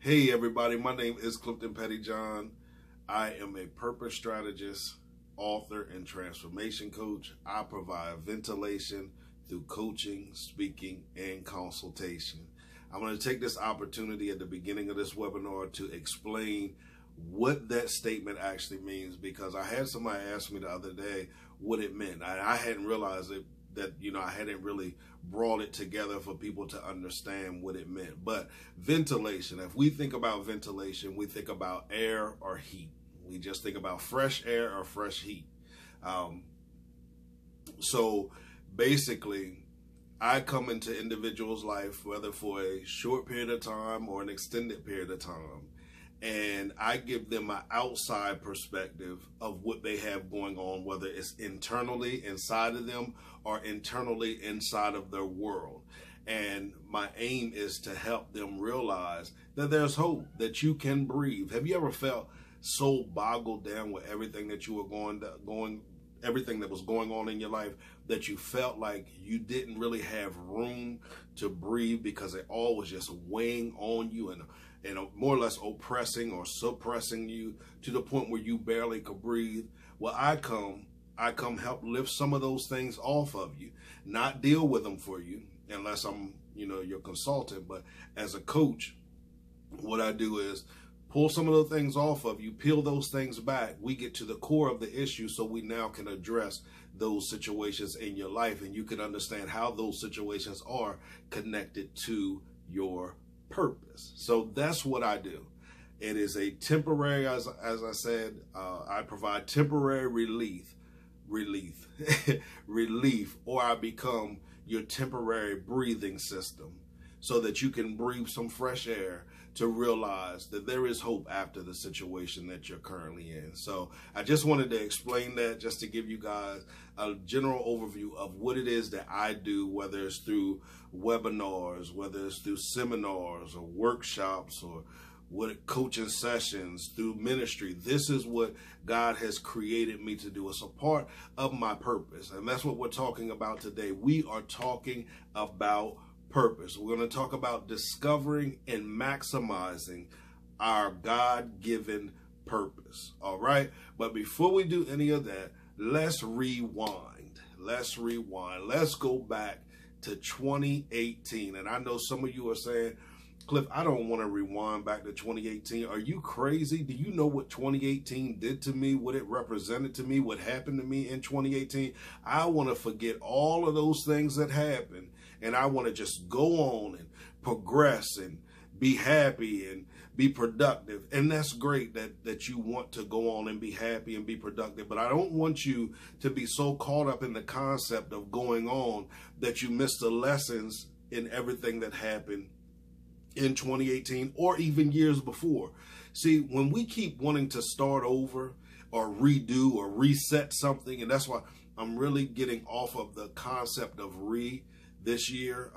Hey everybody, my name is Clifton Pettyjohn. I am a purpose strategist, author, and transformation coach. I provide ventilation through coaching, speaking, and consultation. I'm going to take this opportunity at the beginning of this webinar to explain what that statement actually means, because I had somebody ask me the other day what it meant. I hadn't realized it, that I hadn't really brought it together for people to understand what it meant. But ventilation, if we think about ventilation, we think about air or heat. We just think about fresh air or fresh heat. So basically, I come into individuals' life, whether for a short period of time or an extended period of time, and I give them an outside perspective of what they have going on, whether it's internally inside of them or internally inside of their world. And my aim is to help them realize that there's hope, that you can breathe. Have you ever felt so boggled down with everything that you were everything that was going on in your life, that you felt like you didn't really have room to breathe because it all was just weighing on you and more or less oppressing or suppressing you to the point where you barely could breathe? Well, I come help lift some of those things off of you, not deal with them for you unless I'm, your consultant. But as a coach, what I do is pull some of the things off of you, peel those things back. We get to the core of the issue so we now can address those situations in your life, and you can understand how those situations are connected to your purpose. So that's what I do. It is a temporary, as I said, I provide temporary relief, or I become your temporary breathing system so that you can breathe some fresh air to realize that there is hope after the situation that you're currently in. So I just wanted to explain that, just to give you guys a general overview of what it is that I do, whether it's through webinars, whether it's through seminars or workshops or coaching sessions, through ministry. This is what God has created me to do. It's a part of my purpose. And that's what we're talking about today. We are talking about purpose. We're going to talk about discovering and maximizing our God-given purpose. All right. But before we do any of that, let's rewind. Let's go back to 2018. And I know some of you are saying, Cliff, I don't want to rewind back to 2018. Are you crazy? Do you know what 2018 did to me, what it represented to me, what happened to me in 2018? I want to forget all of those things that happened, and I want to just go on and progress and be happy and be productive. And that's great that you want to go on and be happy and be productive. But I don't want you to be so caught up in the concept of going on that you miss the lessons in everything that happened in 2018 or even years before. See, when we keep wanting to start over or redo or reset something, and that's why I'm really getting off of the concept of this year.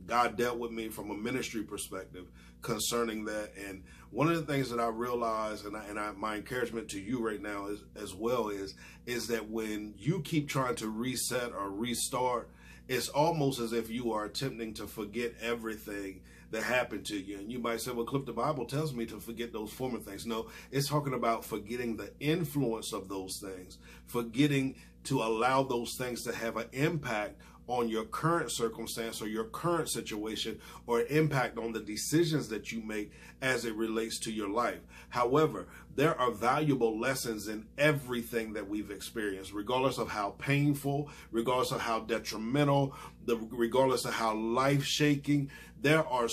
God dealt with me from a ministry perspective concerning that. And one of the things that I realized, and my encouragement to you right now as well is that when you keep trying to reset or restart, it's almost as if you are attempting to forget everything that happened to you. And you might say, well, Cliff, the Bible tells me to forget those former things. No, it's talking about forgetting the influence of those things, forgetting to allow those things to have an impact on your current circumstance or your current situation, or impact on the decisions that you make as it relates to your life. However, there are valuable lessons in everything that we've experienced, regardless of how painful, regardless of how detrimental, regardless of how life-shaking. There are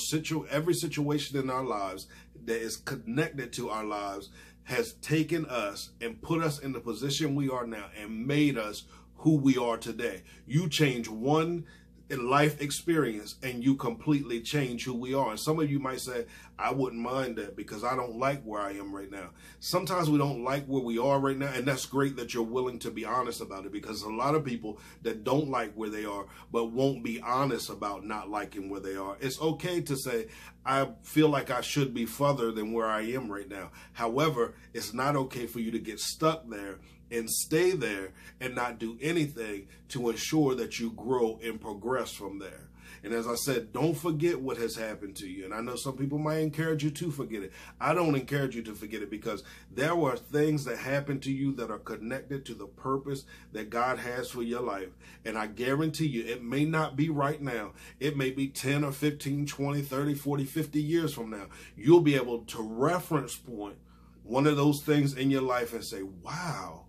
every situation in our lives that is connected to our lives has taken us and put us in the position we are now and made us who we are today. You change one life experience and you completely change who we are. And some of you might say, I wouldn't mind that because I don't like where I am right now. Sometimes we don't like where we are right now, and that's great that you're willing to be honest about it, because a lot of people that don't like where they are but won't be honest about not liking where they are. It's okay to say, I feel like I should be further than where I am right now. However, it's not okay for you to get stuck there and stay there and not do anything to ensure that you grow and progress from there. And as I said, don't forget what has happened to you. And I know some people might encourage you to forget it. I don't encourage you to forget it, because there were things that happened to you that are connected to the purpose that God has for your life. And I guarantee you, it may not be right now. It may be 10 or 15, 20, 30, 40, 50 years from now. You'll be able to reference point one of those things in your life and say, wow,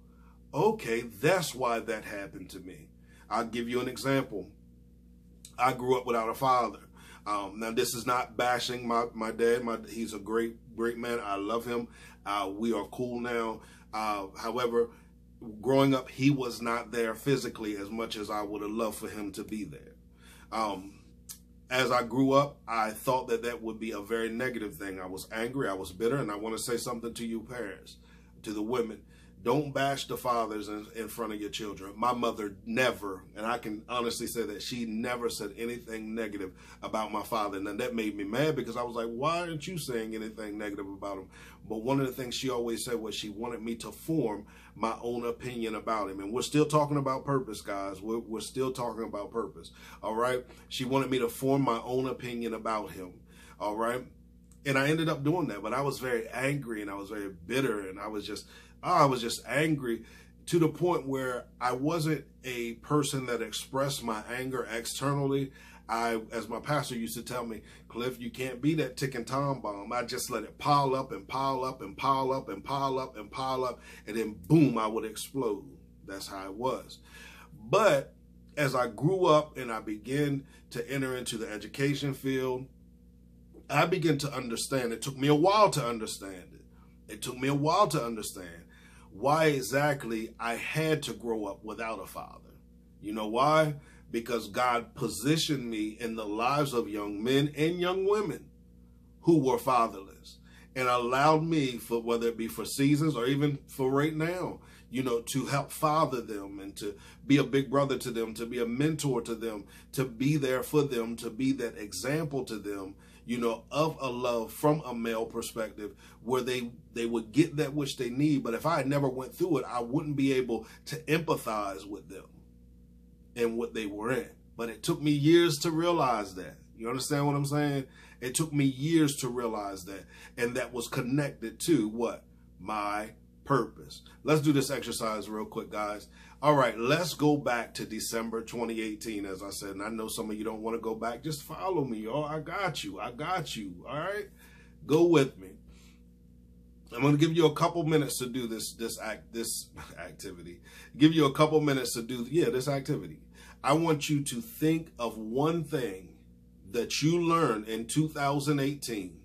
okay, that's why that happened to me. I'll give you an example. I grew up without a father. Now, this is not bashing my dad. He's a great man. I love him. We are cool now. However, growing up, he was not there physically as much as I would have loved for him to be there. As I grew up, I thought that would be a very negative thing. I was angry. I was bitter. And I want to say something to you parents, to the women. Don't bash the fathers in front of your children. My mother never, and I can honestly say that she never said anything negative about my father. And that made me mad, because I was like, why aren't you saying anything negative about him? But one of the things she always said was she wanted me to form my own opinion about him. And we're still talking about purpose, guys. We're still talking about purpose. All right. She wanted me to form my own opinion about him. All right. And I ended up doing that. But I was very angry and I was very bitter, and I was just angry to the point where I wasn't a person that expressed my anger externally. As my pastor used to tell me, Cliff, you can't be that ticking time bomb. I just let it pile up and pile up and pile up and pile up and pile up, and then boom, I would explode. That's how it was. But as I grew up and I began to enter into the education field, I began to understand. It took me a while to understand it. It took me a while to understand why exactly I had to grow up without a father. You know why? Because God positioned me in the lives of young men and young women who were fatherless, and allowed me, for whether it be for seasons or even for right now, to help father them and to be a big brother to them, to be a mentor to them, to be there for them, to be that example to them, of a love from a male perspective, where they would get that which they need. But if I had never went through it, I wouldn't be able to empathize with them and what they were in. But it took me years to realize that. You understand what I'm saying? It took me years to realize that. And that was connected to what? My purpose. Let's do this exercise real quick, guys. All right, let's go back to December 2018, as I said. And I know some of you don't want to go back. Just follow me, y'all. I got you. I got you. All right? Go with me. I'm going to give you a couple minutes to do this activity. Give you a couple minutes to do, this activity. I want you to think of one thing that you learned in 2018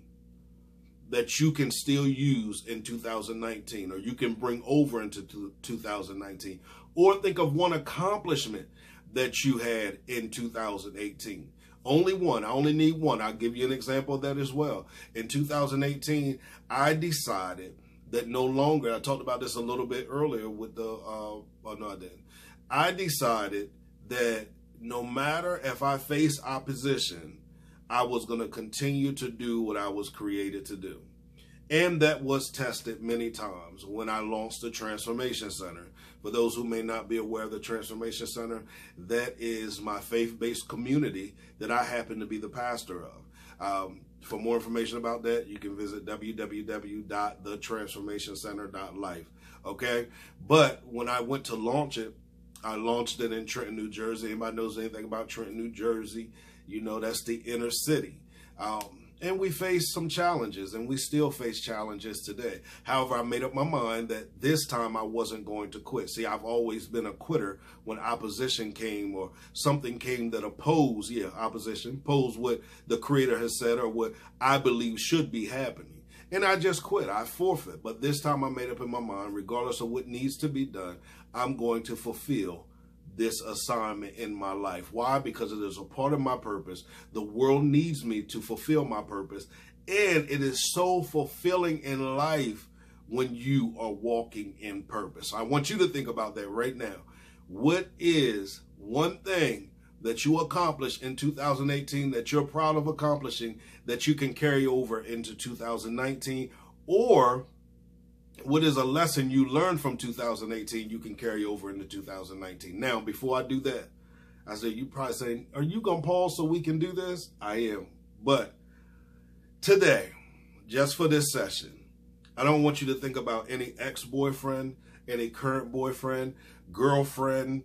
that you can still use in 2019, or you can bring over into 2019. Or think of one accomplishment that you had in 2018. Only one. I only need one. I'll give you an example of that as well. In 2018, I decided that no longer, I talked about this a little bit earlier with no, I didn't. I decided that no matter if I face opposition, I was going to continue to do what I was created to do. And that was tested many times when I launched the Transformation Center. For those who may not be aware of the Transformation Center, that is my faith-based community that I happen to be the pastor of. For more information about that, you can visit www.thetransformationcenter.life. Okay? But when I went to launch it, I launched it in Trenton, New Jersey. Anybody knows anything about Trenton, New Jersey, that's the inner city. And we faced some challenges, and we still face challenges today. However, I made up my mind that this time I wasn't going to quit. See, I've always been a quitter when opposition came or something came that opposed, opposed what the Creator has said or what I believe should be happening. And I just quit. I forfeit. But this time I made up in my mind, regardless of what needs to be done, I'm going to fulfill this assignment in my life. Why? Because it is a part of my purpose. The world needs me to fulfill my purpose. And it is so fulfilling in life when you are walking in purpose. I want you to think about that right now. What is one thing that you accomplished in 2018 that you're proud of accomplishing that you can carry over into 2019? Or what is a lesson you learned from 2018 you can carry over into 2019. Now, before I do that, I said, you probably saying, are you going to pause so we can do this? I am. But today, just for this session, I don't want you to think about any ex-boyfriend, any current boyfriend, girlfriend,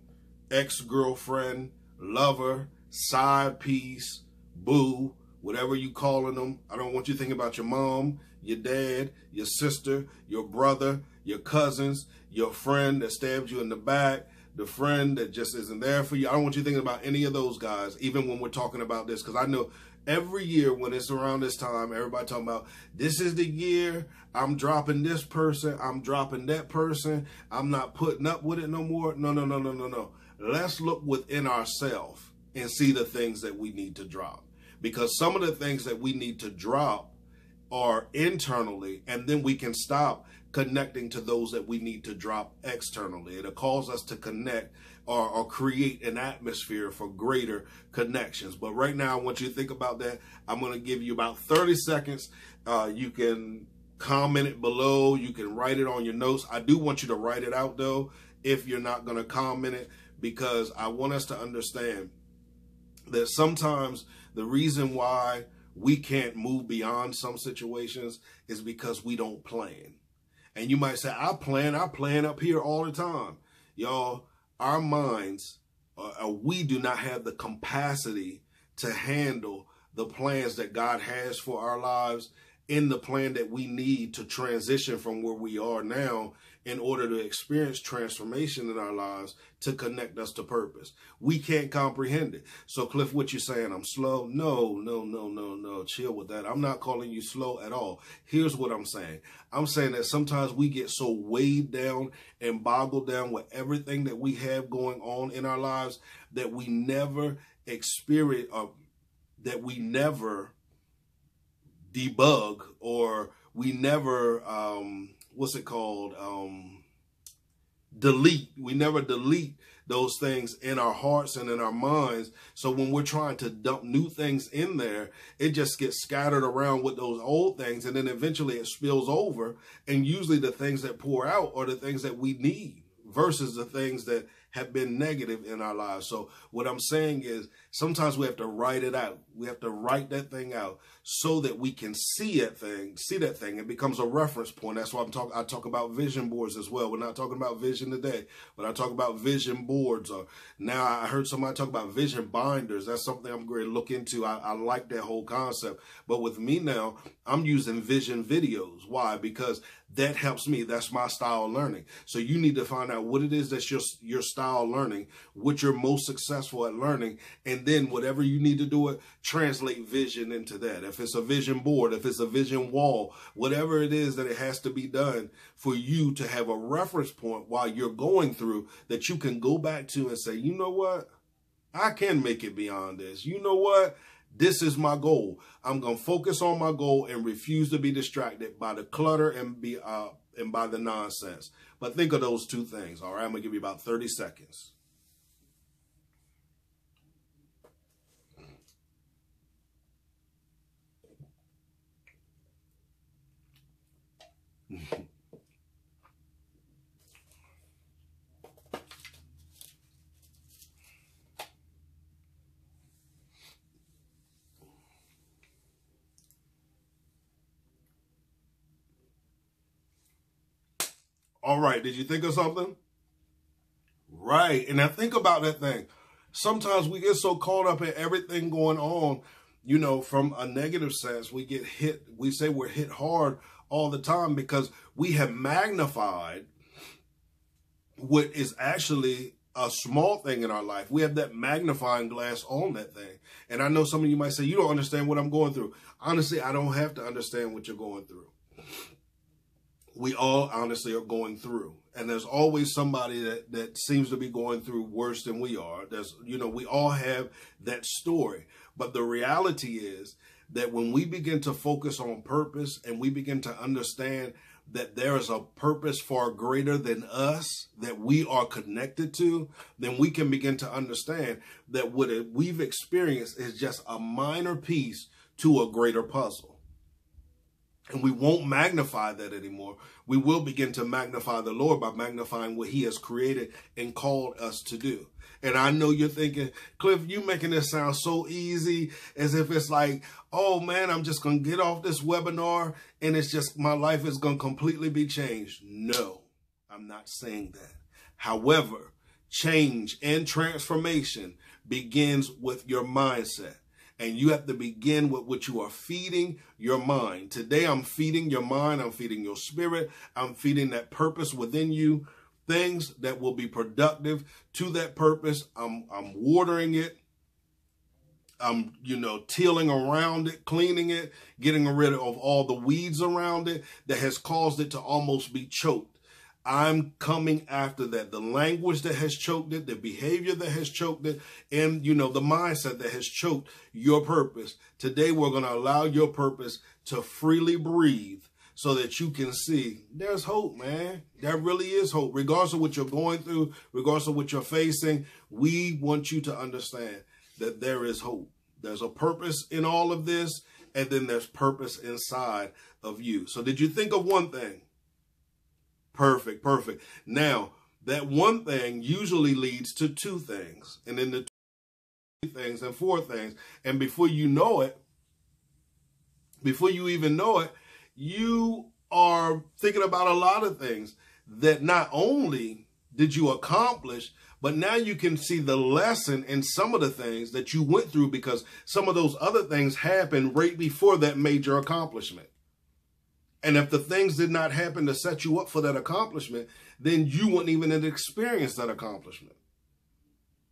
ex-girlfriend, lover, side piece, boo, whatever you calling them. I don't want you to think about your mom, your dad, your sister, your brother, your cousins, your friend that stabbed you in the back, the friend that just isn't there for you. I don't want you thinking about any of those guys, even when we're talking about this, because I know every year when it's around this time, everybody talking about, this is the year, I'm dropping this person, I'm dropping that person, I'm not putting up with it no more. No. Let's look within ourselves and see the things that we need to drop. Because some of the things that we need to drop are internally, and then we can stop connecting to those that we need to drop externally. It'll cause us to connect or create an atmosphere for greater connections. But right now, I want you to think about that. I'm going to give you about 30 seconds. You can comment it below. You can write it on your notes. I do want you to write it out, though, if you're not going to comment it, because I want us to understand that sometimes the reason why we can't move beyond some situations is because we don't plan. And you might say, I plan up here all the time. Y'all, our minds, we do not have the capacity to handle the plans that God has for our lives in the plan that we need to transition from where we are now in order to experience transformation in our lives to connect us to purpose. We can't comprehend it. So, Cliff, what you saying? I'm slow? No. Chill with that. I'm not calling you slow at all. Here's what I'm saying. I'm saying that sometimes we get so weighed down and boggled down with everything that we have going on in our lives that we never experience, that we never debug, or we never, delete. We never delete those things in our hearts and in our minds. So when we're trying to dump new things in there, it just gets scattered around with those old things. And then eventually it spills over. And usually the things that pour out are the things that we need versus the things that have been negative in our lives. So what I'm saying is sometimes we have to write it out. We have to write that thing out so that we can see that thing. It becomes a reference point. That's why I talk about vision boards as well. We're not talking about vision today, but I talk about vision boards. Or now I heard somebody talk about vision binders. That's something I'm going to look into. I like that whole concept. But with me now, I'm using vision videos. Why? Because that helps me. That's my style of learning. So you need to find out what it is that's your style of learning, what you're most successful at learning, and then whatever you need to do it, translate vision into that. If it's a vision board, if it's a vision wall, whatever it is that it has to be done for you to have a reference point while you're going through that you can go back to and say, you know what? I can make it beyond this. You know what? This is my goal. I'm going to focus on my goal and refuse to be distracted by the clutter and by the nonsense. But think of those two things, all right? I'm going to give you about 30 seconds. All right, did you think of something? Right, and now think about that thing. Sometimes we get so caught up in everything going on, you know, from a negative sense. We get hit, we say we're hit hard all the time because we have magnified what is actually a small thing in our life. We have that magnifying glass on that thing. And I know some of you might say, you don't understand what I'm going through. Honestly, I don't have to understand what you're going through. We all honestly are going through. And there's always somebody that seems to be going through worse than we are. We all have that story. But the reality is that when we begin to focus on purpose and we begin to understand that there is a purpose far greater than us that we are connected to, then we can begin to understand that what we've experienced is just a minor piece to a greater puzzle. And we won't magnify that anymore. We will begin to magnify the Lord by magnifying what he has created and called us to do. And I know you're thinking, Cliff, you making this sound so easy, as if it's like, oh man, I'm just going to get off this webinar and it's just, my life is going to completely be changed. No, I'm not saying that. However, change and transformation begins with your mindset. And you have to begin with what you are feeding your mind. Today, I'm feeding your mind. I'm feeding your spirit. I'm feeding that purpose within you. Things that will be productive to that purpose. I'm watering it. I'm, tilling around it, cleaning it, getting rid of all the weeds around it that has caused it to almost be choked. I'm coming after that. The language that has choked it, the behavior that has choked it, and, the mindset that has choked your purpose. Today, we're going to allow your purpose to freely breathe so that you can see there's hope, man. There really is hope. Regardless of what you're going through, regardless of what you're facing, we want you to understand that there is hope. There's a purpose in all of this, and then there's purpose inside of you. So did you think of one thing? Perfect. Now, that one thing usually leads to two things, and then the two things and four things. And before you know it, before you even know it, you are thinking about a lot of things that not only did you accomplish, but now you can see the lesson in some of the things that you went through, because some of those other things happened right before that major accomplishment. And if the things did not happen to set you up for that accomplishment, then you wouldn't even have experienced that accomplishment.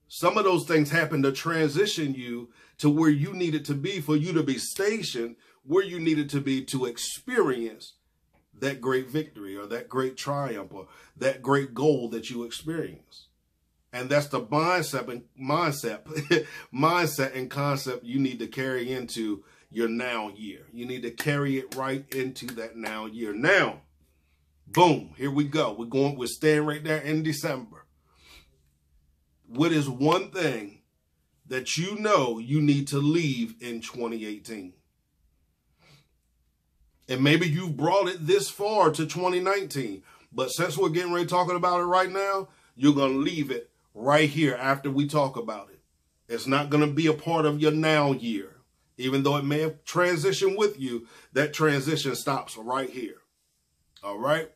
Some of those things happened to transition you to where you needed to be, for you to be stationed where you needed to be to experience that great victory or that great triumph or that great goal that you experienced. And that's the mindset and concept you need to carry into your now year. You need to carry it right into that now year. Now, boom, here we go. We're staying right there in December. What is one thing that you know you need to leave in 2018? And maybe you've brought it this far to 2019, but since we're getting ready talking about it right now, you're going to leave it right here after we talk about it. It's not going to be a part of your now year. Even though it may have transitioned with you, that transition stops right here. All right?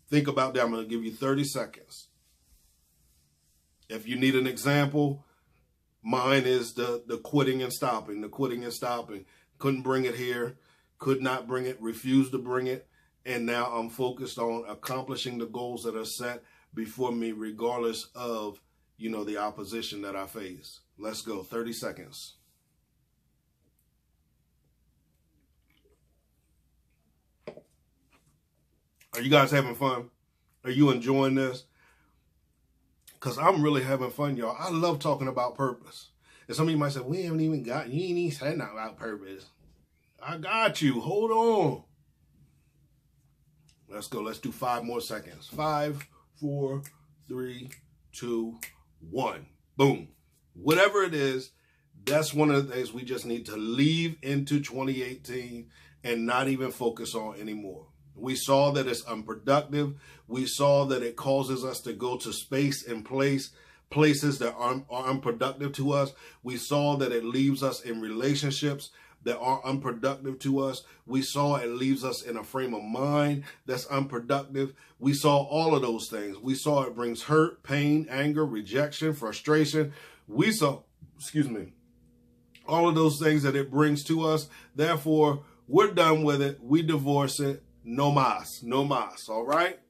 Think about that. I'm going to give you 30 seconds. If you need an example, mine is the quitting and stopping. The quitting and stopping. Couldn't bring it here. Could not bring it. Refused to bring it. And now I'm focused on accomplishing the goals that are set before me, regardless of, the opposition that I face. Let's go. 30 seconds. Are you guys having fun? Are you enjoying this? Because I'm really having fun, y'all. I love talking about purpose. And some of you might say, you ain't even said nothing about purpose. I got you. Hold on. Let's go. Let's do 5 more seconds. 5, 4, 3, 2, 1. Boom. Whatever it is, that's one of the things we just need to leave into 2018 and not even focus on anymore. We saw that it's unproductive. We saw that it causes us to go to space and places that are unproductive to us. We saw that it leaves us in relationships that are unproductive to us. We saw it leaves us in a frame of mind that's unproductive. We saw all of those things. We saw it brings hurt, pain, anger, rejection, frustration. We saw, all of those things that it brings to us. Therefore, we're done with it. We divorce it. No mas, all right?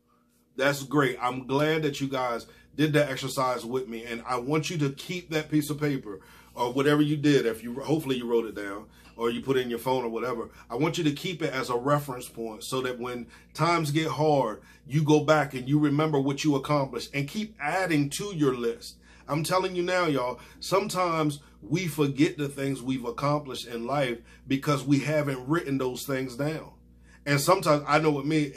That's great. I'm glad that you guys did that exercise with me, and I want you to keep that piece of paper or whatever you did. Hopefully you wrote it down or you put it in your phone or whatever. I want you to keep it as a reference point so that when times get hard, you go back and you remember what you accomplished and keep adding to your list. I'm telling you now, y'all, sometimes we forget the things we've accomplished in life because we haven't written those things down. And sometimes, I know with me,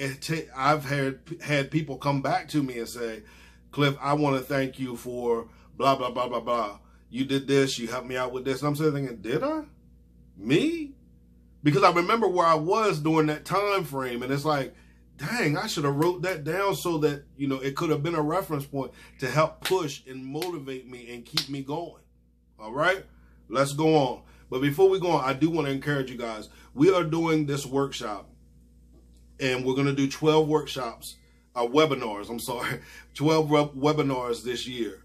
I've had people come back to me and say, Cliff, I want to thank you for blah, blah, blah, blah, blah. You did this. You helped me out with this. And I'm sitting thinking, did I? Me? Because I remember where I was during that time frame, and it's like, dang, I should have wrote that down so that, you know, it could have been a reference point to help push and motivate me and keep me going. All right, let's go on. But before we go on, I do want to encourage you guys. We are doing this workshop, and we're going to do 12 workshops, webinars, 12 webinars this year.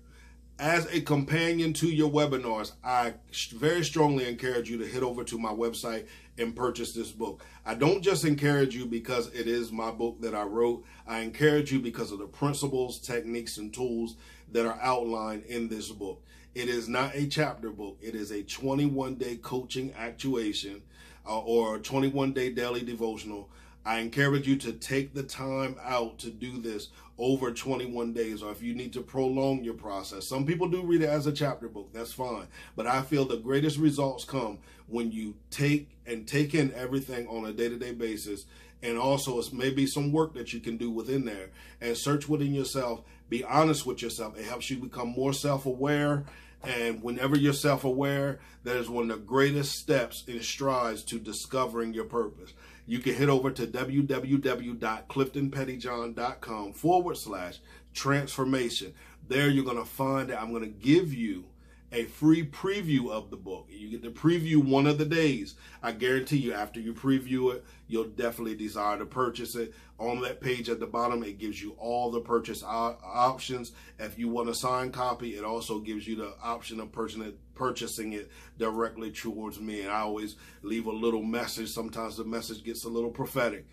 As a companion to your webinars, I very strongly encourage you to head over to my website and purchase this book. I don't just encourage you because it is my book that I wrote. I encourage you because of the principles, techniques, and tools that are outlined in this book. It is not a chapter book. It is a 21-day coaching actuation or a 21-day daily devotional. I encourage you to take the time out to do this over 21 days, or if you need to prolong your process. Some people do read it as a chapter book. That's fine. But I feel the greatest results come when you take in everything on a day-to-day basis. And also, it's maybe some work that you can do within there and search within yourself. Be honest with yourself. It helps you become more self-aware. And whenever you're self-aware, that is one of the greatest steps in strides to discovering your purpose. You can head over to www.cliftonpettyjohn.com/transformation. There you're going to find that I'm going to give you a free preview of the book. You get to preview one of the days. I guarantee you, after you preview it, you'll definitely desire to purchase it. On that page at the bottom, it gives you all the purchase options. If you want a signed copy, it also gives you the option of purchasing it directly towards me. And I always leave a little message. Sometimes the message gets a little prophetic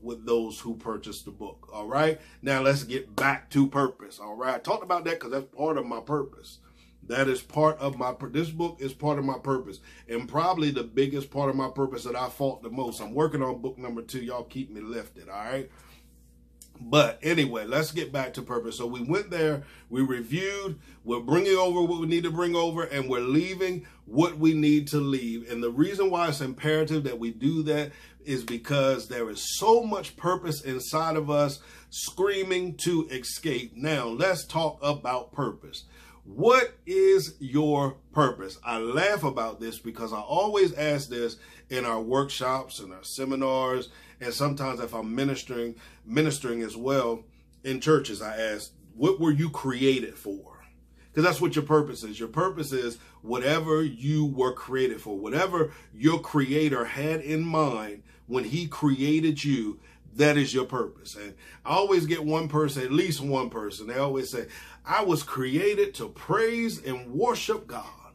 with those who purchase the book. All right. Now let's get back to purpose. All right. I talked about that because that's part of my purpose. That is part of this book is part of my purpose, and probably the biggest part of my purpose that I fought the most. I'm working on book number 2. Y'all keep me lifted, all right? But anyway, let's get back to purpose. So we went there, we reviewed, we're bringing over what we need to bring over, and we're leaving what we need to leave. And the reason why it's imperative that we do that is because there is so much purpose inside of us screaming to escape. Now, let's talk about purpose. What is your purpose? I laugh about this because I always ask this in our workshops and our seminars, and sometimes if I'm ministering as well in churches, I ask, what were you created for? Because that's what your purpose is. Your purpose is whatever you were created for, whatever your creator had in mind when he created you. That is your purpose. And I always get one person, at least one person, they always say, I was created to praise and worship God.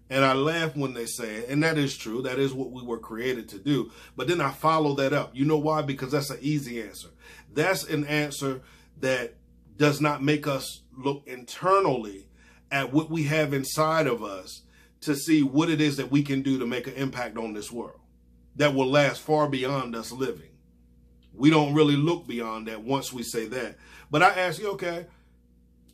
And I laugh when they say it, and that is true. That is what we were created to do. But then I follow that up. You know why? Because that's an easy answer. That's an answer that does not make us look internally at what we have inside of us to see what it is that we can do to make an impact on this world that will last far beyond us living. We don't really look beyond that once we say that. But I ask you, okay,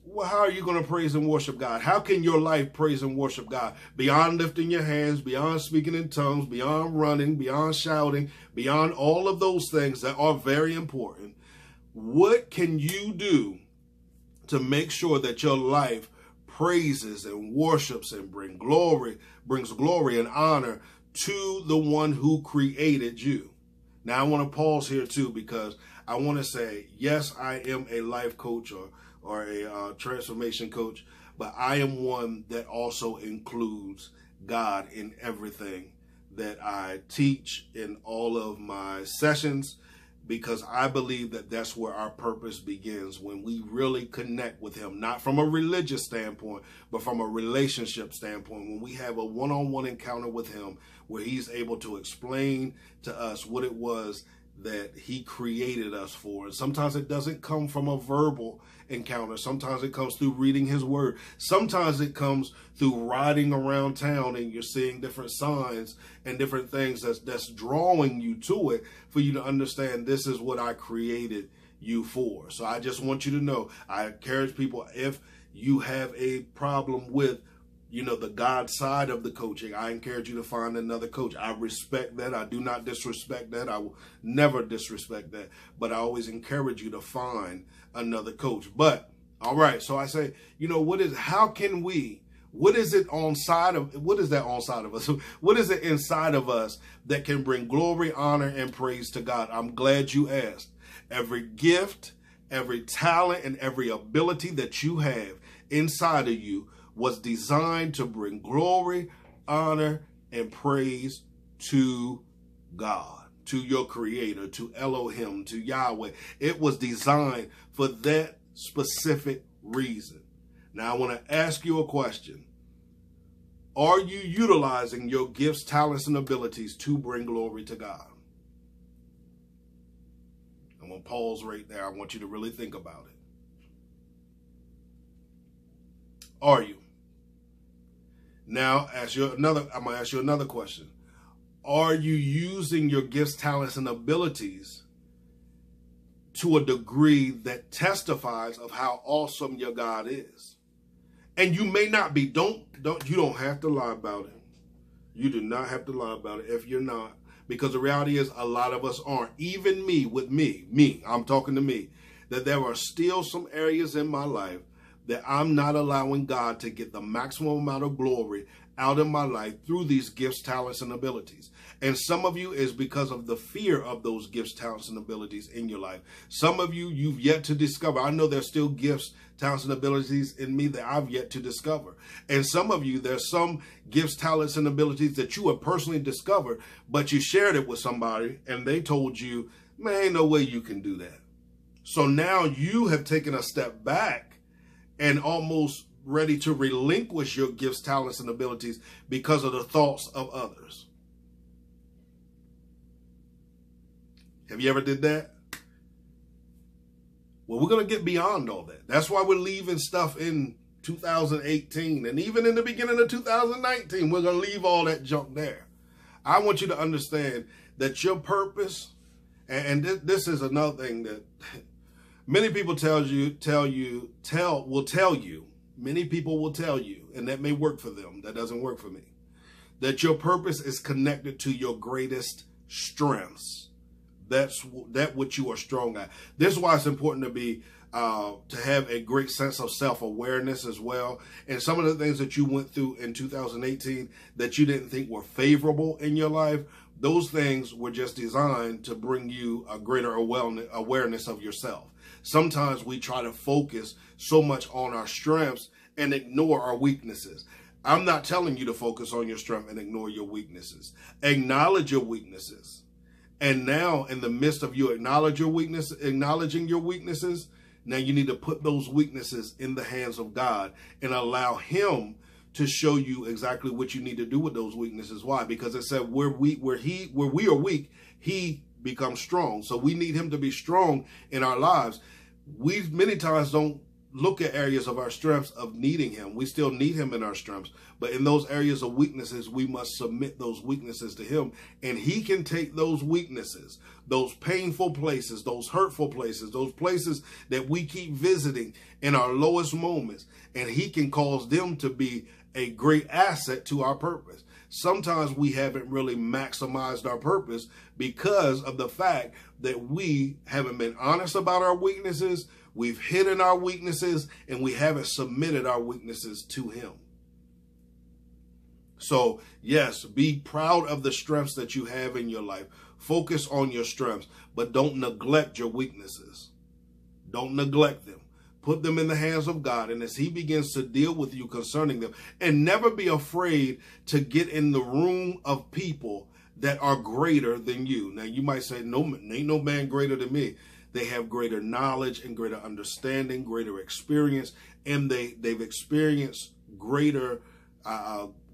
well, how are you going to praise and worship God? How can your life praise and worship God? Beyond lifting your hands, beyond speaking in tongues, beyond running, beyond shouting, beyond all of those things that are very important. What can you do to make sure that your life praises and worships and brings glory and honor to the one who created you? Now, I want to pause here, too, because I want to say, yes, I am a life coach or a transformation coach, but I am one that also includes God in everything that I teach in all of my sessions, because I believe that that's where our purpose begins, when we really connect with him, not from a religious standpoint, but from a relationship standpoint, when we have a one-on-one encounter with him, where he's able to explain to us what it was that he created us for. And sometimes it doesn't come from a verbal encounter. Sometimes it comes through reading his word. Sometimes it comes through riding around town and you're seeing different signs and different things that's drawing you to it for you to understand this is what I created you for. So I just want you to know, I encourage people, if you have a problem with the God side of the coaching, I encourage you to find another coach. I respect that. I do not disrespect that. I will never disrespect that. But I always encourage you to find another coach. But, all right, so I say, how can we What is it on side of, what is that on side of us? What is it inside of us that can bring glory, honor, and praise to God? I'm glad you asked. Every gift, every talent, and every ability that you have inside of you was designed to bring glory, honor, and praise to God, to your creator, to Elohim, to Yahweh. It was designed for that specific reason. Now, I want to ask you a question. Are you utilizing your gifts, talents, and abilities to bring glory to God? I'm going to pause right there. I want you to really think about it. Are you? Now, I'm going to ask you another question. Are you using your gifts, talents, and abilities to a degree that testifies of how awesome your God is? And you may not be. You don't have to lie about it. You do not have to lie about it if you're not. Because the reality is a lot of us aren't. Even me, I'm talking to me, that there are still some areas in my life that I'm not allowing God to get the maximum amount of glory out in my life through these gifts, talents, and abilities. And some of you is because of the fear of those gifts, talents, and abilities in your life. Some of you, you've yet to discover. I know there's still gifts, talents, and abilities in me that I've yet to discover. And some of you, there's some gifts, talents, and abilities that you have personally discovered, but you shared it with somebody and they told you, man, ain't no way you can do that. So now you have taken a step back and almost ready to relinquish your gifts, talents, and abilities because of the thoughts of others. Have you ever did that? Well, we're going to get beyond all that. That's why we're leaving stuff in 2018. And even in the beginning of 2019, we're going to leave all that junk there. I want you to understand that your purpose, and this is another thing that many people many people will tell you, and that may work for them, that doesn't work for me, that your purpose is connected to your greatest strengths. That's what you are strong at. This is why it's important to be to have a great sense of self-awareness as well. And some of the things that you went through in 2018 that you didn't think were favorable in your life, those things were just designed to bring you a greater awareness of yourself. Sometimes we try to focus so much on our strengths and ignore our weaknesses. I'm not telling you to focus on your strength and ignore your weaknesses. Acknowledge your weaknesses. And now, in the midst of you acknowledging your weaknesses, now you need to put those weaknesses in the hands of God and allow Him to show you exactly what you need to do with those weaknesses. Why? Because it said where we are weak, He becomes strong. So we need Him to be strong in our lives. We many times don't look at areas of our strengths of needing Him. We still need Him in our strengths, but in those areas of weaknesses, we must submit those weaknesses to Him, and He can take those weaknesses, those painful places, those hurtful places, those places that we keep visiting in our lowest moments, and He can cause them to be a great asset to our purpose. Sometimes we haven't really maximized our purpose because of the fact that we haven't been honest about our weaknesses. We've hidden our weaknesses, and we haven't submitted our weaknesses to Him. So, yes, be proud of the strengths that you have in your life. Focus on your strengths, but don't neglect your weaknesses. Don't neglect them. Put them in the hands of God, and as He begins to deal with you concerning them, and never be afraid to get in the room of people that are greater than you. Now, you might say, no, ain't no man greater than me. They have greater knowledge and greater understanding, greater experience, and they've experienced greater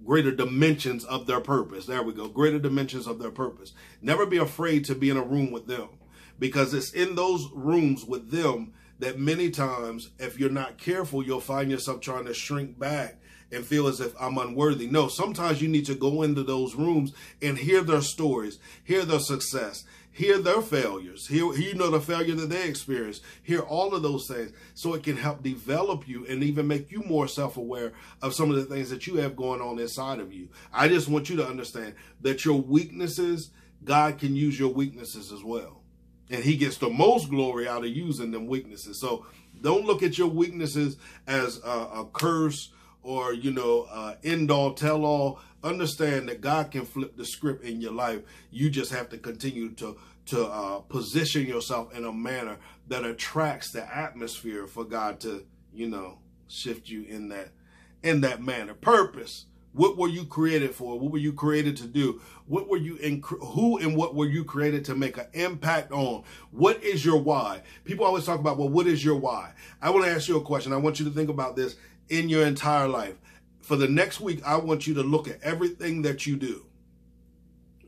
dimensions of their purpose. There we go. Greater dimensions of their purpose. Never be afraid to be in a room with them, because it's in those rooms with them that many times, if you're not careful, you'll find yourself trying to shrink back and feel as if I'm unworthy. No, sometimes you need to go into those rooms and hear their stories, hear their success, hear their failures, hear the failure that they experienced, hear all of those things, so it can help develop you and even make you more self-aware of some of the things that you have going on inside of you. I just want you to understand that your weaknesses, God can use your weaknesses as well. And He gets the most glory out of using them weaknesses. So don't look at your weaknesses as a curse you know, end all tell all. Understand that God can flip the script in your life. You just have to continue to position yourself in a manner that attracts the atmosphere for God to, you know, shift you in that manner. Purpose. What were you created for? What were you created to do? What were you who and what were you created to make an impact on? What is your why? People always talk about, well, what is your why? I want to ask you a question. I want you to think about this in your entire life. For the next week, I want you to look at everything that you do.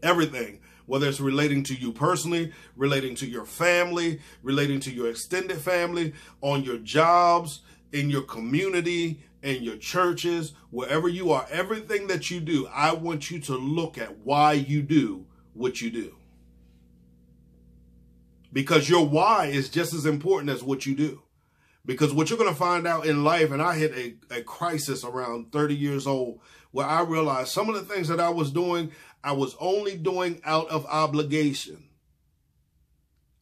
Everything. Whether it's relating to you personally, relating to your family, relating to your extended family, on your jobs, in your community, in your churches, wherever you are, everything that you do, I want you to look at why you do what you do. Because your why is just as important as what you do. Because what you're going to find out in life, and I hit a crisis around 30 years old, where I realized some of the things that I was doing, I was only doing out of obligation.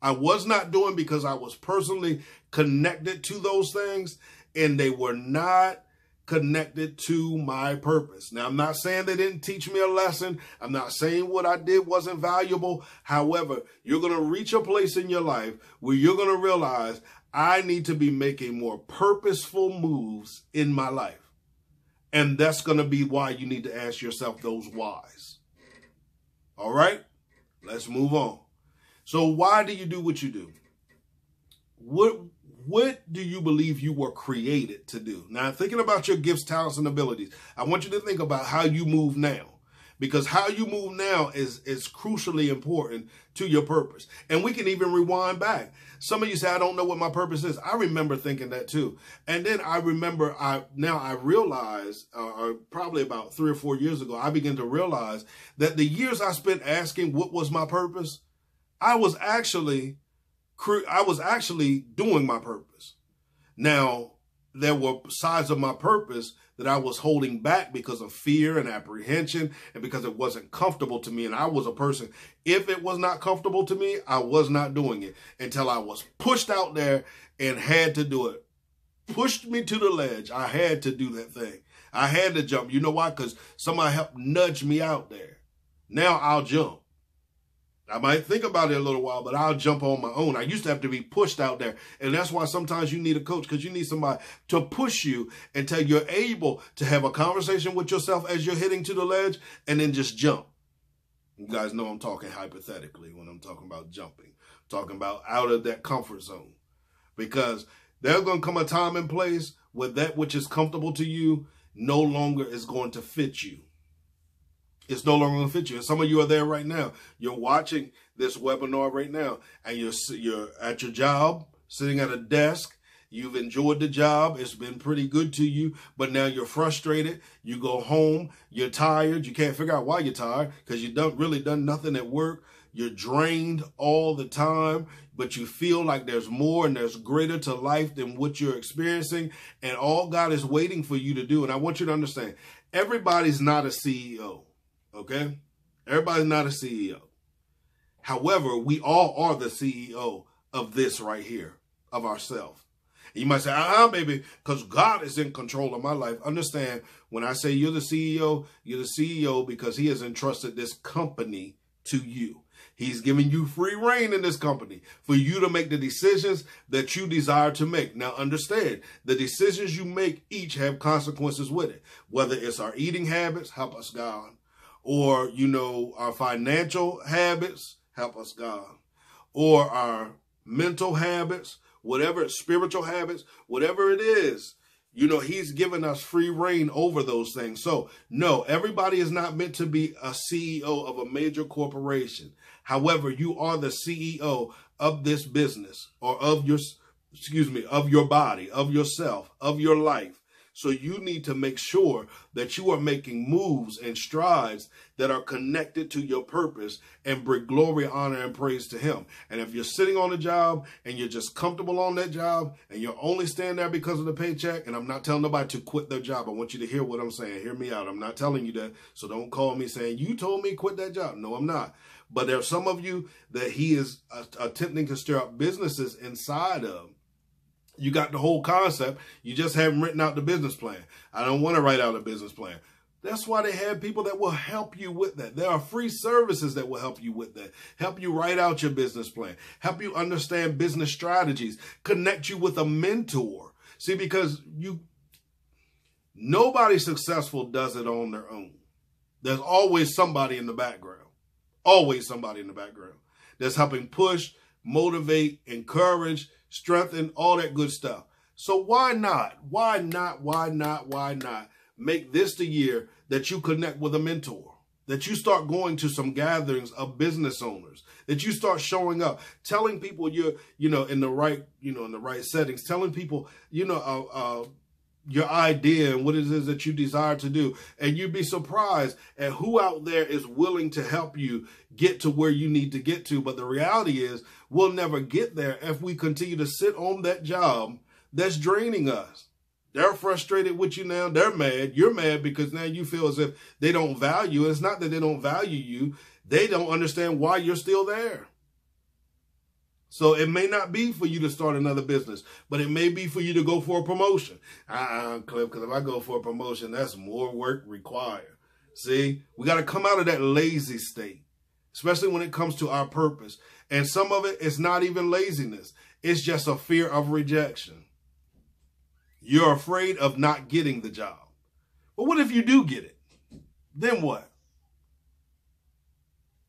I was not doing because I was personally connected to those things, and they were not connected to my purpose. Now, I'm not saying they didn't teach me a lesson. I'm not saying what I did wasn't valuable. However, you're going to reach a place in your life where you're going to realize I need to be making more purposeful moves in my life. And that's going to be why you need to ask yourself those whys. All right, let's move on. So why do you do what you do? What do you believe you were created to do? Now, thinking about your gifts, talents, and abilities, I want you to think about how you move now. Because how you move now is crucially important to your purpose. And we can even rewind back. Some of you say, I don't know what my purpose is. I remember thinking that too. And then I remember, now I realize, probably about 3 or 4 years ago, I began to realize that the years I spent asking what was my purpose, I was actually doing my purpose. Now, there were sides of my purpose that I was holding back because of fear and apprehension and because it wasn't comfortable to me. And I was a person, if it was not comfortable to me, I was not doing it until I was pushed out there and had to do it. Pushed me to the ledge. I had to do that thing. I had to jump. You know why? Because somebody helped nudge me out there. Now I'll jump. I might think about it a little while, but I'll jump on my own. I used to have to be pushed out there. And that's why sometimes you need a coach, because you need somebody to push you until you're able to have a conversation with yourself as you're hitting to the ledge and then just jump. You guys know I'm talking hypothetically when I'm talking about jumping. I'm talking about out of that comfort zone. Because there's going to come a time and place where that which is comfortable to you no longer is going to fit you. It's no longer going to fit you. And some of you are there right now. You're watching this webinar right now, and you're at your job, sitting at a desk. You've enjoyed the job. It's been pretty good to you, but now you're frustrated. You go home. You're tired. You can't figure out why you're tired because you don't really done nothing at work. You're drained all the time, but you feel like there's more and there's greater to life than what you're experiencing. And all God is waiting for you to do. And I want you to understand, everybody's not a CEO. Okay? Everybody's not a CEO. However, we all are the CEO of this right here, of ourselves. You might say, baby, because God is in control of my life. Understand, when I say you're the CEO because he has entrusted this company to you. He's giving you free reign in this company for you to make the decisions that you desire to make. Now, understand, the decisions you make each have consequences with it. Whether it's our eating habits, help us God. Or, our financial habits, help us God. Or our mental habits, whatever, spiritual habits, whatever it is, he's given us free reign over those things. So, no, everybody is not meant to be a CEO of a major corporation. However, you are the CEO of this business or of your body, of yourself, of your life. So you need to make sure that you are making moves and strides that are connected to your purpose and bring glory, honor, and praise to him. And if you're sitting on a job and you're just comfortable on that job and you're only staying there because of the paycheck, and I'm not telling nobody to quit their job. I want you to hear what I'm saying. Hear me out. I'm not telling you that. So don't call me saying, you told me quit that job. No, I'm not. But there are some of you that he is attempting to stir up businesses inside of You got the whole concept. You just haven't written out the business plan. I don't want to write out a business plan. That's why they have people that will help you with that. There are free services that will help you with that. Help you write out your business plan. Help you understand business strategies. Connect you with a mentor. See, because nobody successful does it on their own. There's always somebody in the background. Always somebody in the background that's helping push, motivate, encourage, strengthen, all that good stuff. So why not? Why not make this the year that you connect with a mentor, that you start going to some gatherings of business owners, that you start showing up, telling people you're, in the right settings, telling people, your idea and what it is that you desire to do. And you'd be surprised at who out there is willing to help you get to where you need to get to. But the reality is we'll never get there if we continue to sit on that job that's draining us. They're frustrated with you now. They're mad. You're mad because now you feel as if they don't value. It's not that they don't value you. They don't understand why you're still there. So it may not be for you to start another business, but it may be for you to go for a promotion. Cliff, because if I go for a promotion, that's more work required. See, we got to come out of that lazy state, especially when it comes to our purpose. And some of it is not even laziness. It's just a fear of rejection. You're afraid of not getting the job. But what if you do get it? Then what?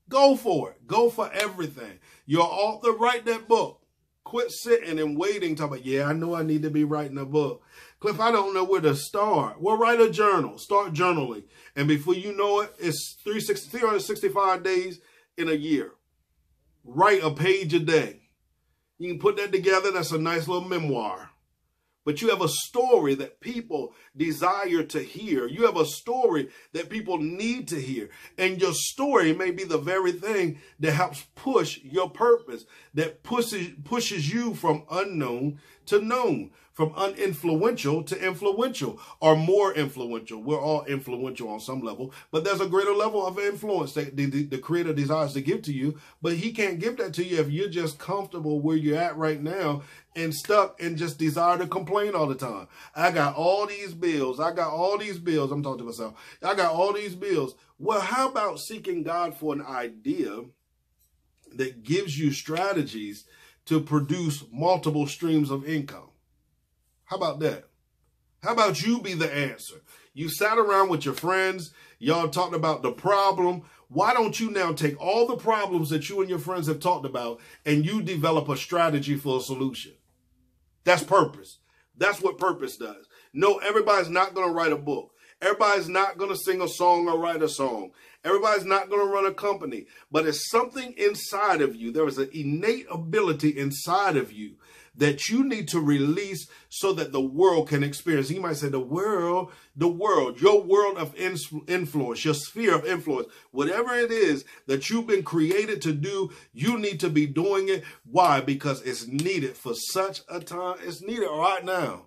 Go for it. Go for everything. You're author, write that book. Quit sitting and waiting. Talk about, yeah, I know I need to be writing a book. Cliff, I don't know where to start. Well, write a journal. Start journaling. And before you know it, it's 365 days in a year. Write a page a day. You can put that together. That's a nice little memoir. But you have a story that people desire to hear. You have a story that people need to hear. And your story may be the very thing that helps push your purpose, that pushes you from unknown to known, from uninfluential to influential, or more influential. We're all influential on some level, but there's a greater level of influence that the Creator desires to give to you, but He can't give that to you if you're just comfortable where you're at right now and stuck and just desire to complain all the time. I got all these bills. I got all these bills. I'm talking to myself. I got all these bills. Well, how about seeking God for an idea that gives you strategies to produce multiple streams of income? How about that? How about you be the answer? You sat around with your friends. Y'all talked about the problem. Why don't you now take all the problems that you and your friends have talked about and you develop a strategy for a solution? That's purpose. That's what purpose does. No, everybody's not going to write a book. Everybody's not going to sing a song or write a song. Everybody's not going to run a company. But it's something inside of you. There is an innate ability inside of you that you need to release so that the world can experience. You might say the world, your world of influence, your sphere of influence, whatever it is that you've been created to do, you need to be doing it. Why? Because it's needed for such a time. It's needed right now.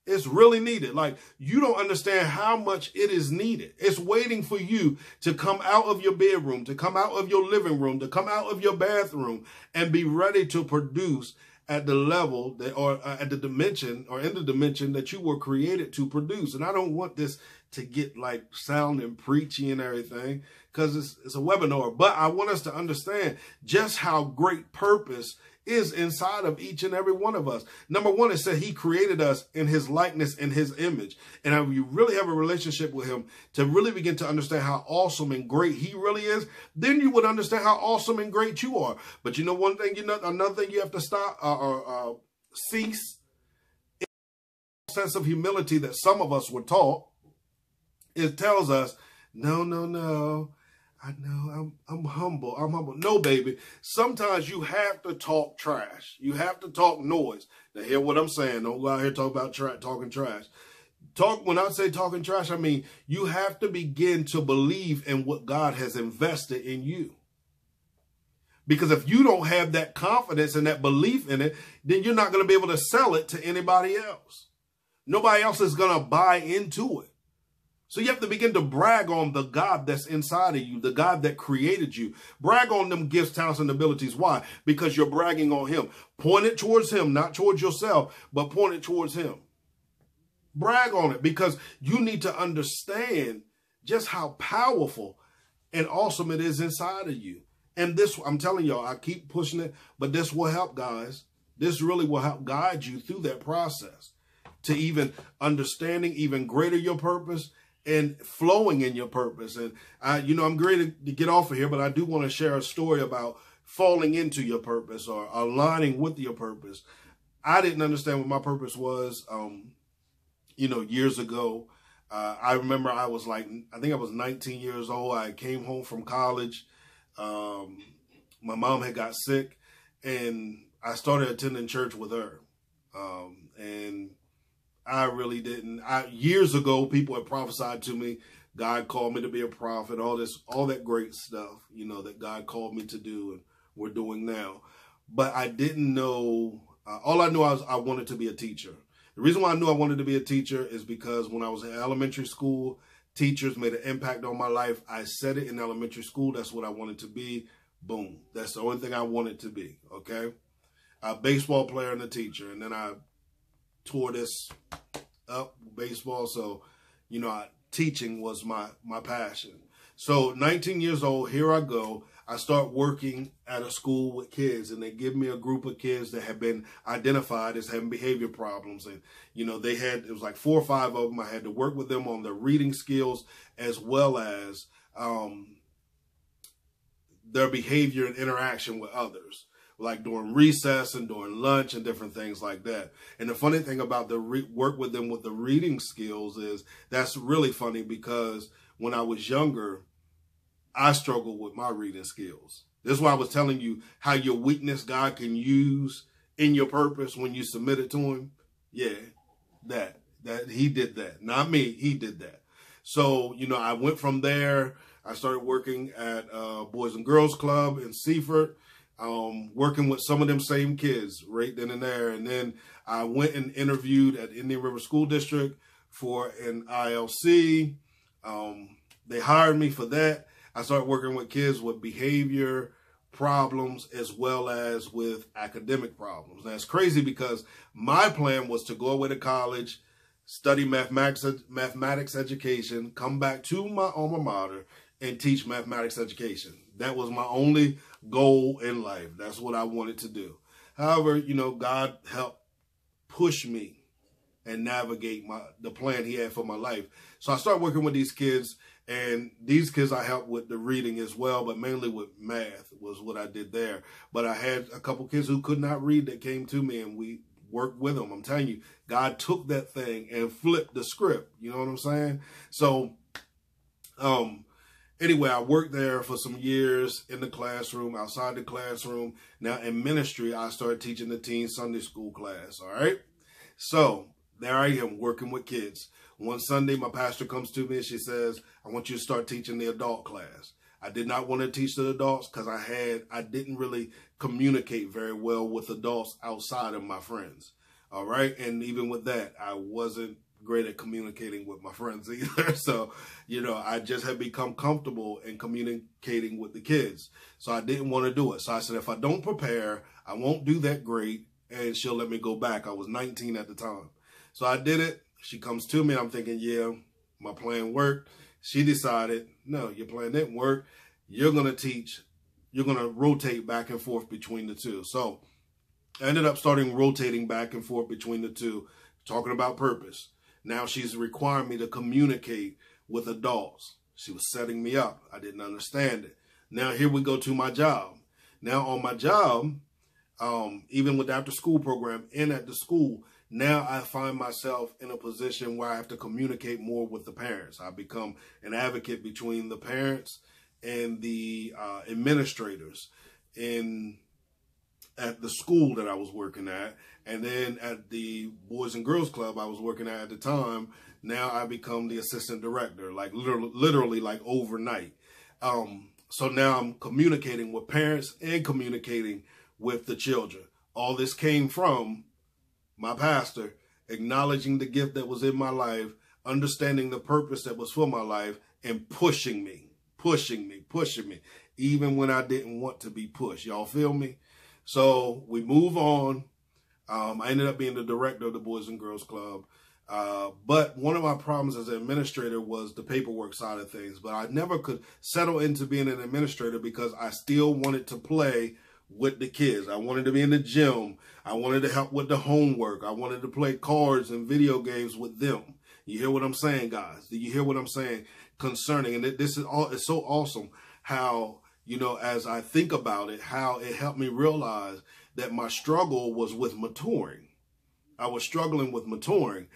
It's really needed. Like, you don't understand how much it is needed. It's waiting for you to come out of your bedroom, to come out of your living room, to come out of your bathroom and be ready to produce at the level that, or at the dimension, or in the dimension that you were created to produce. And I don't want this to get like sounding preachy and everything, because it's a webinar, but I want us to understand just how great purpose is inside of each and every one of us. Number one, it said He created us in His likeness and His image. And if you really have a relationship with Him to really begin to understand how awesome and great He really is, then you would understand how awesome and great you are. But you know one thing, another thing you have to stop or cease is the sense of humility that some of us were taught. It tells us, no. I know, I'm humble. I'm humble. No, baby. Sometimes you have to talk trash. You have to talk noise. Now, hear what I'm saying. Don't go out here talking about talking trash. When I say talking trash, I mean you have to begin to believe in what God has invested in you. Because if you don't have that confidence and that belief in it, then you're not going to be able to sell it to anybody else. Nobody else is going to buy into it. So you have to begin to brag on the God that's inside of you, the God that created you. Brag on them gifts, talents, and abilities. Why? Because you're bragging on him. Point it towards him, not towards yourself, but point it towards him. Brag on it, because you need to understand just how powerful and awesome it is inside of you. And this, I'm telling y'all, I keep pushing it, but this will help, guys. This really will help guide you through that process to even understanding even greater your purpose and flowing in your purpose. And I'm ready to get off of here, but I do want to share a story about falling into your purpose or aligning with your purpose. I didn't understand what my purpose was, years ago. I remember I think I was 19 years old. I came home from college. My mom had got sick, and I started attending church with her. And I really didn't. Years ago, people had prophesied to me. God called me to be a prophet, all that great stuff, that God called me to do and we're doing now. But I didn't know, all I knew I wanted to be a teacher. The reason why I knew I wanted to be a teacher is because when I was in elementary school, teachers made an impact on my life. I said it in elementary school. That's what I wanted to be. Boom. That's the only thing I wanted to be. Okay. A baseball player and a teacher. And then I tore this up, baseball. So, teaching was my passion. So 19 years old, here I go. I start working at a school with kids, and they give me a group of kids that have been identified as having behavior problems. And, it was like 4 or 5 of them. I had to work with them on their reading skills as well as their behavior and interaction with others, like during recess and during lunch and different things like that. And the funny thing about the work with them with the reading skills is that's really funny, because when I was younger, I struggled with my reading skills. This is why I was telling you how your weakness God can use in your purpose when you submit it to him. Yeah, that he did that. Not me, he did that. So, I went from there. I started working at Boys and Girls Club in Seaford, working with some of them same kids right then and there. And then I went and interviewed at Indian River School District for an ILC. They hired me for that. I started working with kids with behavior problems as well as with academic problems. Now, it's crazy because my plan was to go away to college, study mathematics education, come back to my alma mater, and teach mathematics education. That was my only goal in life. That's what I wanted to do. However, God helped push me and navigate the plan he had for my life. So I started working with these kids, and these kids I helped with the reading as well, but mainly with math was what I did there. But I had a couple kids who could not read that came to me, and we worked with them. I'm telling you, God took that thing and flipped the script. You know what I'm saying? So, anyway, I worked there for some years in the classroom, outside the classroom. Now in ministry, I started teaching the teen Sunday school class. All right. So there I am working with kids. One Sunday, my pastor comes to me and she says, I want you to start teaching the adult class. I did not want to teach the adults because I didn't really communicate very well with adults outside of my friends. All right. And even with that, I wasn't great at communicating with my friends either. So, I just had become comfortable in communicating with the kids. So I didn't want to do it. So I said, if I don't prepare, I won't do that great. And she'll let me go back. I was 19 at the time. So I did it. She comes to me. I'm thinking, yeah, my plan worked. She decided, no, your plan didn't work. You're going to teach. You're going to rotate back and forth between the two. So I ended up starting rotating back and forth between the two, talking about purpose. Now she's requiring me to communicate with adults. She was setting me up. I didn't understand it. Now here we go to my job. Now on my job, even with the after school program and at the school, now I find myself in a position where I have to communicate more with the parents. I become an advocate between the parents and the administrators at the school that I was working at. And then at the Boys and Girls Club I was working at the time, now I become the assistant director, like literally like overnight. So now I'm communicating with parents and communicating with the children. All this came from my pastor acknowledging the gift that was in my life, understanding the purpose that was for my life and pushing me, even when I didn't want to be pushed. Y'all feel me? So we move on. I ended up being the director of the Boys and Girls Club. But one of my problems as an administrator was the paperwork side of things. But I never could settle into being an administrator because I still wanted to play with the kids. I wanted to be in the gym. I wanted to help with the homework. I wanted to play cards and video games with them. You hear what I'm saying, guys? Do you hear what I'm saying concerning? And this is all, it's so awesome how, you know, as I think about it, how it helped me realize that my struggle was with maturing. I was struggling with maturing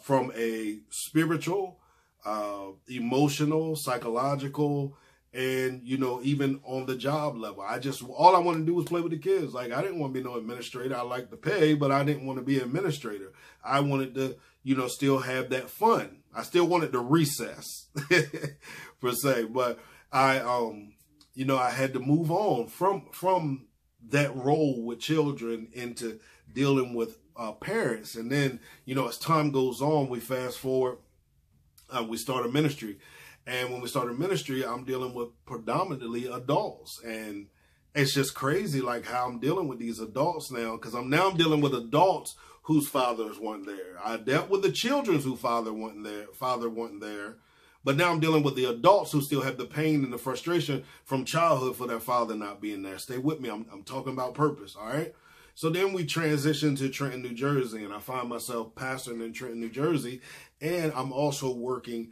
from a spiritual, emotional, psychological, and, you know, even on the job level. All I wanted to do was play with the kids. Like, I didn't want to be no administrator. I liked the pay, but I didn't want to be an administrator. I wanted to, you know, still have that fun. I still wanted to recess, per se. But you know, I had to move on from that role with children into dealing with parents. And then, you know, as time goes on, we fast forward, we start a ministry. And when we started ministry, I'm dealing with predominantly adults. And it's just crazy, like, how I'm dealing with these adults now, because I'm dealing with adults whose fathers weren't there. I dealt with the children whose father wasn't there. But now I'm dealing with the adults who still have the pain and the frustration from childhood for their father not being there. Stay with me. I'm talking about purpose, all right? So then we transition to Trenton, New Jersey, and I find myself pastoring in Trenton, New Jersey, and I'm also working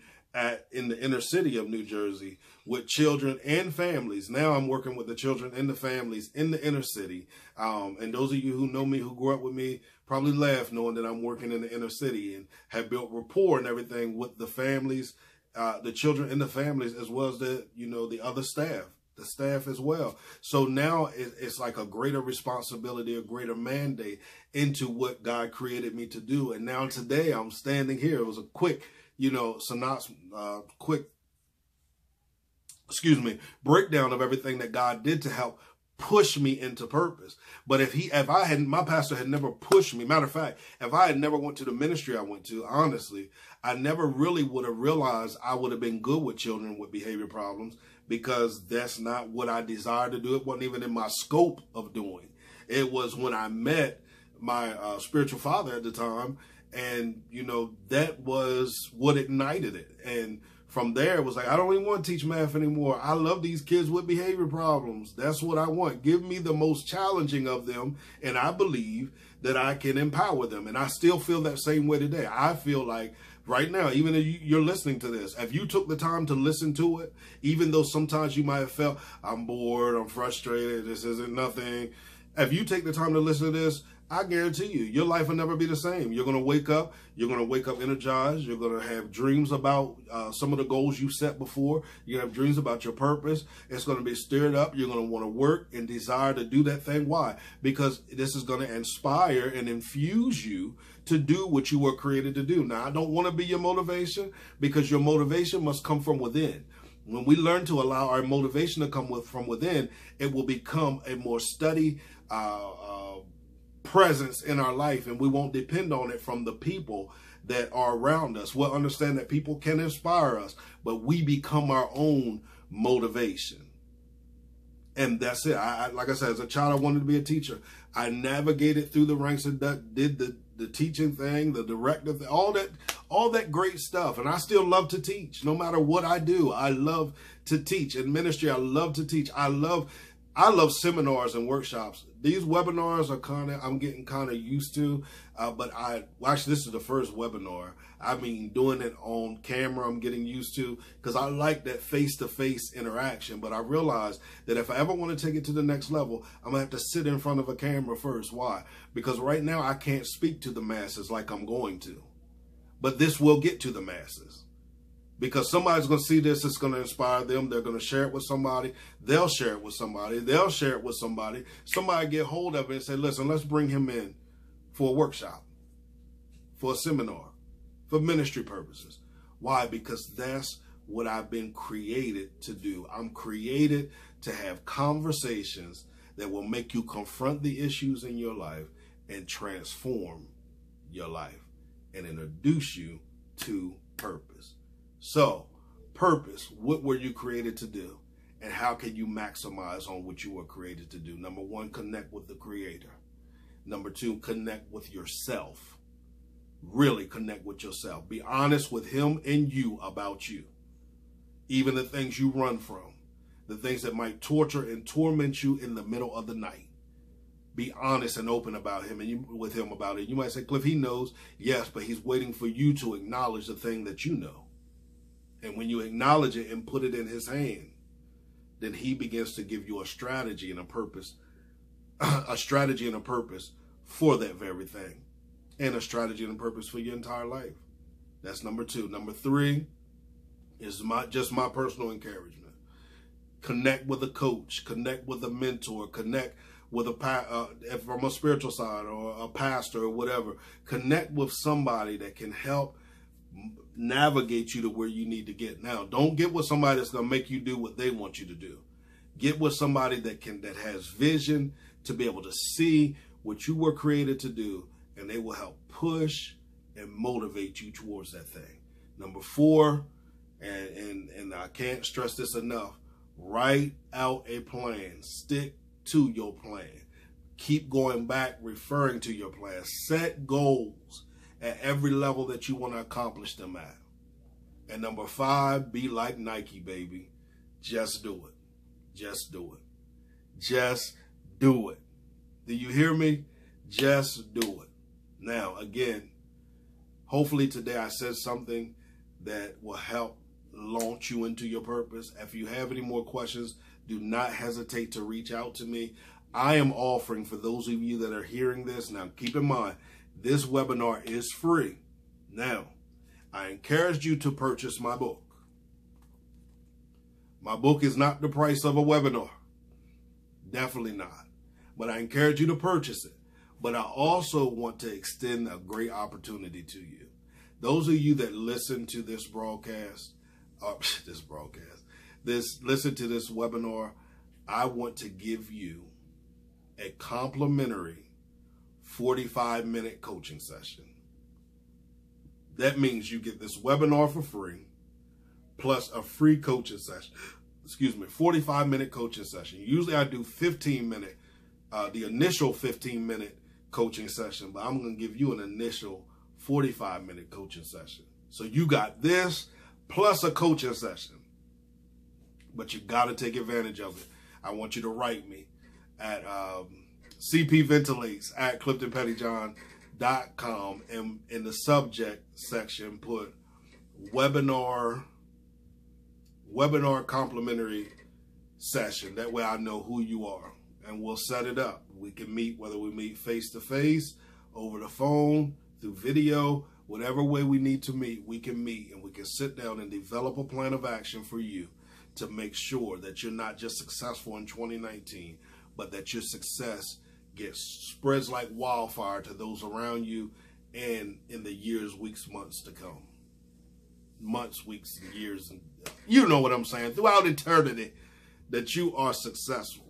in the inner city of New Jersey with children and families. Now I'm working with the children and the families in the inner city. And those of you who know me, who grew up with me, probably laugh knowing that I'm working in the inner city and have built rapport and everything with the families, the children and the families, as well as the, you know, the other staff, the staff as well. So now it's like a greater responsibility, a greater mandate into what God created me to do. And now today I'm standing here. It was a quick, you know, breakdown of everything that God did to help push me into purpose. But my pastor had never pushed me. Matter of fact, if I had never went to the ministry I went to, honestly, I never really would have realized I would have been good with children with behavior problems, because that's not what I desired to do. It wasn't even in my scope of doing. It was when I met my spiritual father at the time, and, you know, that was what ignited it. And from there, it was like, I don't even want to teach math anymore. I love these kids with behavior problems. That's what I want. Give me the most challenging of them, and I believe that I can empower them. And I still feel that same way today. I feel like right now, even if you're listening to this, if you took the time to listen to it, even though sometimes you might have felt, I'm bored, I'm frustrated, this isn't nothing. If you take the time to listen to this, I guarantee you, your life will never be the same. You're going to wake up energized. You're going to have dreams about some of the goals you set before. You're going to have dreams about your purpose. It's going to be stirred up. You're going to want to work and desire to do that thing. Why? Because this is going to inspire and infuse you to do what you were created to do. Now, I don't want to be your motivation, because your motivation must come from within. When we learn to allow our motivation to come from within, it will become a more steady presence in our life, and we won't depend on it from the people that are around us. We'll understand that people can inspire us, but we become our own motivation. And that's it. Like I said, as a child, I wanted to be a teacher. I navigated through the ranks and did the teaching thing, the director thing, all that great stuff. And I still love to teach. No matter what I do, I love to teach. In ministry, I love to teach. I love seminars and workshops. These webinars are I'm getting kind of used to, but actually, this is the first webinar. I mean, doing it on camera, I'm getting used to, because I like that face-to-face interaction. But I realized that if I ever want to take it to the next level, I'm going to have to sit in front of a camera first. Why? Because right now, I can't speak to the masses like I'm going to. But this will get to the masses. Because somebody's going to see this, it's going to inspire them. They're going to share it with somebody. They'll share it with somebody. They'll share it with somebody. Somebody get hold of it and say, listen, let's bring him in for a workshop, for a seminar, for ministry purposes. Why? Because that's what I've been created to do. I'm created to have conversations that will make you confront the issues in your life and transform your life and introduce you to purpose. So, purpose, what were you created to do? And how can you maximize on what you were created to do? Number one, connect with the Creator. Number two, connect with yourself. Really connect with yourself. Be honest with Him and you about you. Even the things you run from. The things that might torture and torment you in the middle of the night. Be honest and open about Him and with Him about it. You might say, Cliff, He knows. Yes, but He's waiting for you to acknowledge the thing that you know. And when you acknowledge it and put it in His hand, then He begins to give you a strategy and a purpose. A strategy and a purpose for that very thing. And a strategy and a purpose for your entire life. That's number two. Number three is just my personal encouragement. Connect with a coach, connect with a mentor, connect with from a spiritual side or a pastor or whatever. Connect with somebody that can help navigate you to where you need to get. Now, don't get with somebody that's going to make you do what they want you to do. Get with somebody that has vision to be able to see what you were created to do, and they will help push and motivate you towards that thing. Number four, and I can't stress this enough, write out a plan. Stick to your plan. Keep going back, referring to your plan. Set goals at every level that you want to accomplish them at. And number five, be like Nike, baby. Just do it. Just do it. Just do it. Do you hear me? Just do it. Now, again, hopefully today I said something that will help launch you into your purpose. If you have any more questions, do not hesitate to reach out to me. I am offering, for those of you that are hearing this, now keep in mind, this webinar is free. Now, I encourage you to purchase my book. My book is not the price of a webinar. Definitely not. But I encourage you to purchase it. But I also want to extend a great opportunity to you. Those of you that listen to this broadcast, listen to this webinar, I want to give you a complimentary 45-minute coaching session. That means you get this webinar for free, plus a free coaching session. 45-minute coaching session. Usually I do 15-minute, the initial 15-minute coaching session, but I'm going to give you an initial 45-minute coaching session. So you got this plus a coaching session. But you got to take advantage of it. I want you to write me at cpventilates@cliftonpettyjohn.com, and in the subject section put webinar complimentary session. That way I know who you are, and we'll set it up. We can meet, whether we meet face to face, over the phone, through video, whatever way we need to meet, we can meet, and we can sit down and develop a plan of action for you to make sure that you're not just successful in 2019, but that your success spreads like wildfire to those around you and in the years, weeks, months to come. Months, weeks, and years, and you know what I'm saying, throughout eternity, that you are successful.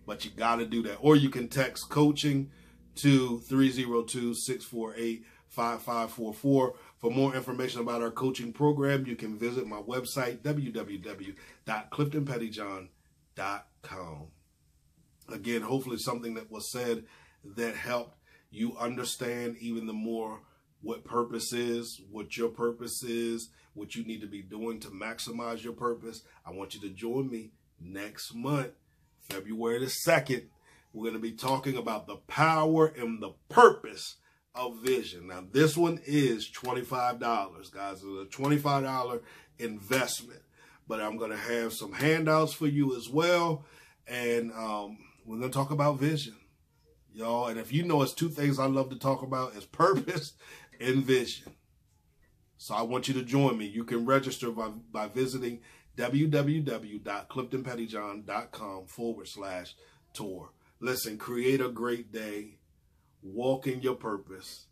But you got to do that. Or you can text coaching to 302-648-5544. For more information about our coaching program, you can visit my website, www.cliftonpettyjohn.com. Again, hopefully something that was said that helped you understand even the more what purpose is, what your purpose is, what you need to be doing to maximize your purpose. I want you to join me next month, February the 2nd. We're going to be talking about the power and the purpose of vision. Now, this one is $25, guys. It's a $25 investment. But I'm going to have some handouts for you as well. And we're going to talk about vision, y'all. And if you know, it's two things I love to talk about, is purpose and vision. So I want you to join me. You can register by visiting www.cliftonpettyjohn.com/tour. Listen, create a great day, walk in your purpose,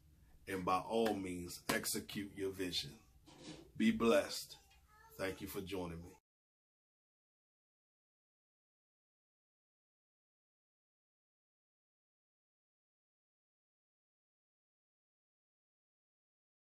and by all means, execute your vision. Be blessed. Thank you for joining me.